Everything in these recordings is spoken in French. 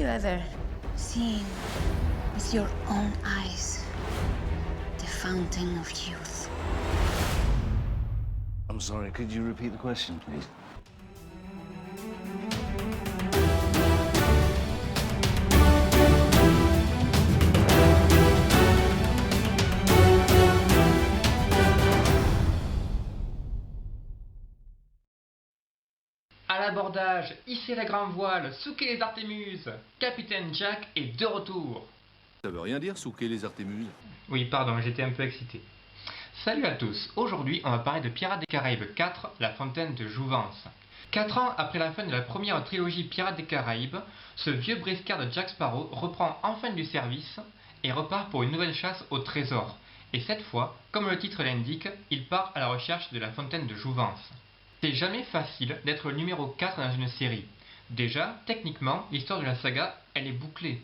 you ever seen with your own eyes the fountain of youth? I'm sorry, could you repeat the question, please? À l'abordage, hissez la grande voile, souquez les Artémuses. Capitaine Jack est de retour. Ça veut rien dire, souquer les Artémuses. Oui, pardon, j'étais un peu excité. Salut à tous, aujourd'hui on va parler de Pirates des Caraïbes 4, La Fontaine de Jouvence. 4 ans après la fin de la première trilogie Pirates des Caraïbes, ce vieux briscard de Jack Sparrow reprend enfin du service et repart pour une nouvelle chasse au trésor. Et cette fois, comme le titre l'indique, il part à la recherche de la Fontaine de Jouvence. C'est jamais facile d'être le numéro 4 dans une série. Déjà, techniquement, l'histoire de la saga, elle est bouclée.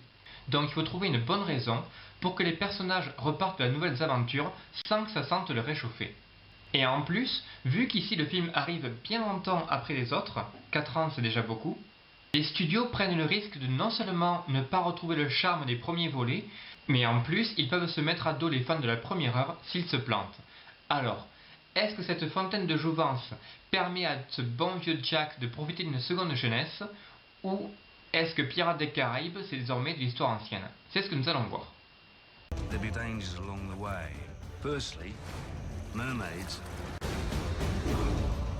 Donc il faut trouver une bonne raison pour que les personnages repartent de la nouvelle aventure sans que ça sente le réchauffer. Et en plus, vu qu'ici le film arrive bien longtemps après les autres, 4 ans c'est déjà beaucoup, les studios prennent le risque de non seulement ne pas retrouver le charme des premiers volets, mais en plus ils peuvent se mettre à dos les fans de la première heure s'ils se plantent. Alors, est-ce que cette fontaine de jouvence permet à ce bon vieux Jack de profiter d'une seconde jeunesse, ou est-ce que Pirates des Caraïbes c'est désormais de l'histoire ancienne? C'est ce que nous allons voir. There'll be dangers along the way. Firstly, mermaids,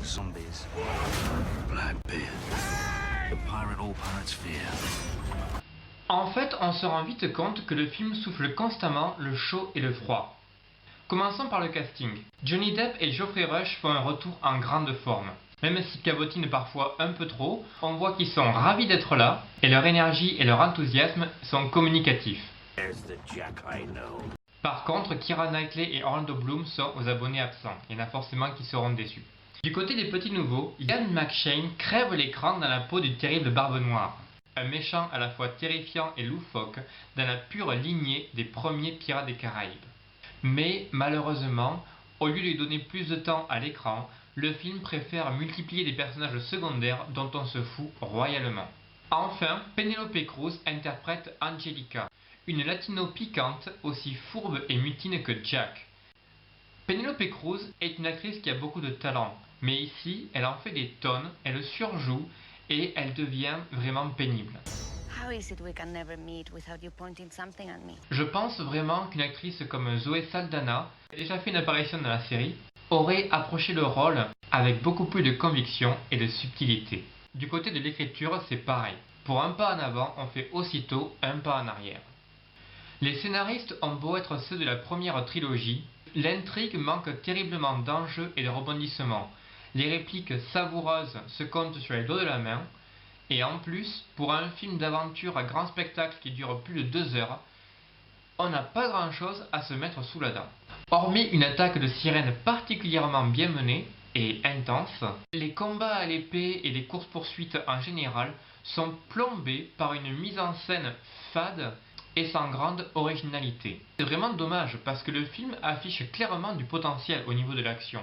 zombies, Blackbeard, the pirate all pirates fear. En fait, on se rend vite compte que le film souffle constamment le chaud et le froid. Commençons par le casting. Johnny Depp et Geoffrey Rush font un retour en grande forme. Même s'ils cabotinent parfois un peu trop, on voit qu'ils sont ravis d'être là et leur énergie et leur enthousiasme sont communicatifs. Par contre, Keira Knightley et Orlando Bloom sont aux abonnés absents. Il y en a forcément qui seront déçus. Du côté des petits nouveaux, Ian McShane crève l'écran dans la peau du terrible Barbe Noire. Un méchant à la fois terrifiant et loufoque dans la pure lignée des premiers Pirates des Caraïbes. Mais malheureusement, au lieu de lui donner plus de temps à l'écran, le film préfère multiplier des personnages secondaires dont on se fout royalement. Enfin, Penelope Cruz interprète Angelica, une latino piquante aussi fourbe et mutine que Jack. Penelope Cruz est une actrice qui a beaucoup de talent, mais ici, elle en fait des tonnes, elle surjoue et elle devient vraiment pénible. How is it we can never meet without you pointing something at me? Je pense vraiment qu'une actrice comme Zoé Saldana, qui a déjà fait une apparition dans la série, aurait approché le rôle avec beaucoup plus de conviction et de subtilité. Du côté de l'écriture, c'est pareil. Pour un pas en avant, on fait aussitôt un pas en arrière. Les scénaristes ont beau être ceux de la première trilogie, l'intrigue manque terriblement d'enjeux et de rebondissements. Les répliques savoureuses se comptent sur les doigts de la main, et en plus, pour un film d'aventure à grand spectacle qui dure plus de 2 heures, on n'a pas grand chose à se mettre sous la dent. Hormis une attaque de sirène particulièrement bien menée et intense, les combats à l'épée et les courses-poursuites en général sont plombés par une mise en scène fade et sans grande originalité. C'est vraiment dommage parce que le film affiche clairement du potentiel au niveau de l'action.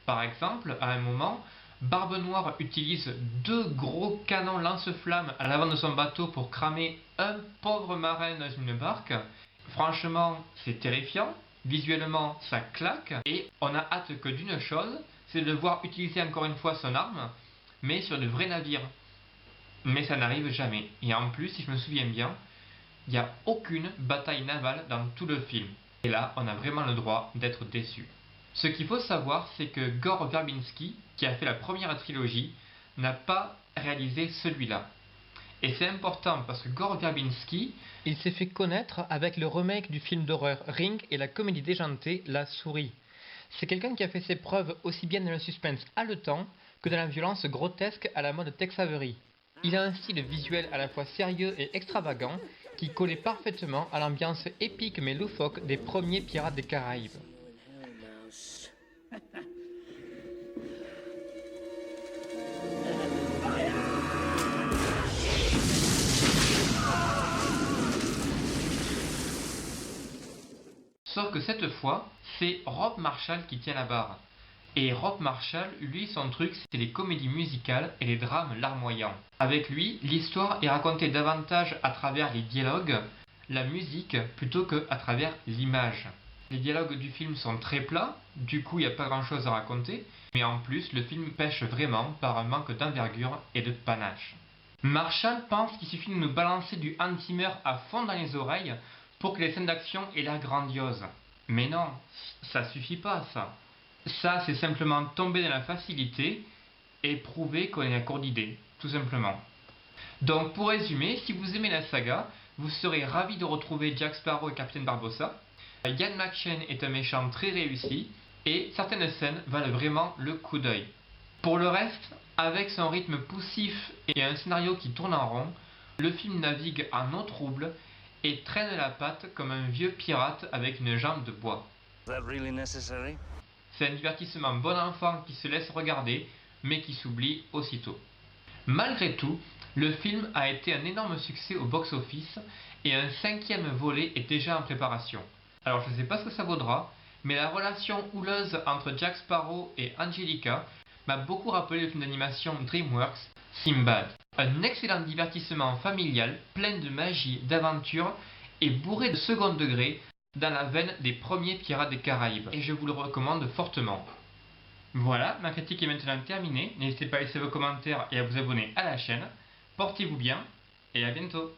Par exemple, à un moment, Barbe Noire utilise 2 gros canons lance-flammes à l'avant de son bateau pour cramer un pauvre marin dans une barque. Franchement, c'est terrifiant, visuellement ça claque, et on a hâte que d'une chose, c'est de le voir utiliser encore une fois son arme, mais sur de vrais navires. Mais ça n'arrive jamais, et en plus, si je me souviens bien, il n'y a aucune bataille navale dans tout le film. Et là, on a vraiment le droit d'être déçu. Ce qu'il faut savoir, c'est que Gore Verbinski, qui a fait la première trilogie, n'a pas réalisé celui-là. Et c'est important parce que Gore Verbinski, il s'est fait connaître avec le remake du film d'horreur Ring et la comédie déjantée La Souris. C'est quelqu'un qui a fait ses preuves aussi bien dans le suspense haletant que dans la violence grotesque à la mode Tex Avery. Il a un style visuel à la fois sérieux et extravagant qui collait parfaitement à l'ambiance épique mais loufoque des premiers Pirates des Caraïbes. Sauf que cette fois, c'est Rob Marshall qui tient la barre. Et Rob Marshall, lui, son truc, c'est les comédies musicales et les drames larmoyants. Avec lui, l'histoire est racontée davantage à travers les dialogues, la musique, plutôt qu'à travers l'image. Les dialogues du film sont très plats, du coup il n'y a pas grand chose à raconter, mais en plus le film pêche vraiment par un manque d'envergure et de panache. Marshall pense qu'il suffit de nous balancer du Hans Zimmer à fond dans les oreilles pour que les scènes d'action aient l'air grandioses. Mais non, ça suffit pas ça. Ça, c'est simplement tomber dans la facilité et prouver qu'on est à court d'idées, tout simplement. Donc, pour résumer, si vous aimez la saga, vous serez ravis de retrouver Jack Sparrow et Captain Barbossa. Ian McShane est un méchant très réussi, et certaines scènes valent vraiment le coup d'œil. Pour le reste, avec son rythme poussif et un scénario qui tourne en rond, le film navigue en eau trouble et traîne la patte comme un vieux pirate avec une jambe de bois. Is that really necessary? C'est un divertissement bon enfant qui se laisse regarder, mais qui s'oublie aussitôt. Malgré tout, le film a été un énorme succès au box-office et un 5e volet est déjà en préparation. Alors je ne sais pas ce que ça vaudra, mais la relation houleuse entre Jack Sparrow et Angelica m'a beaucoup rappelé le film d'animation DreamWorks, Sinbad. Un excellent divertissement familial, plein de magie, d'aventure et bourré de second degré, dans la veine des premiers Pirates des Caraïbes, et je vous le recommande fortement. Voilà, ma critique est maintenant terminée, n'hésitez pas à laisser vos commentaires et à vous abonner à la chaîne, portez-vous bien, et à bientôt.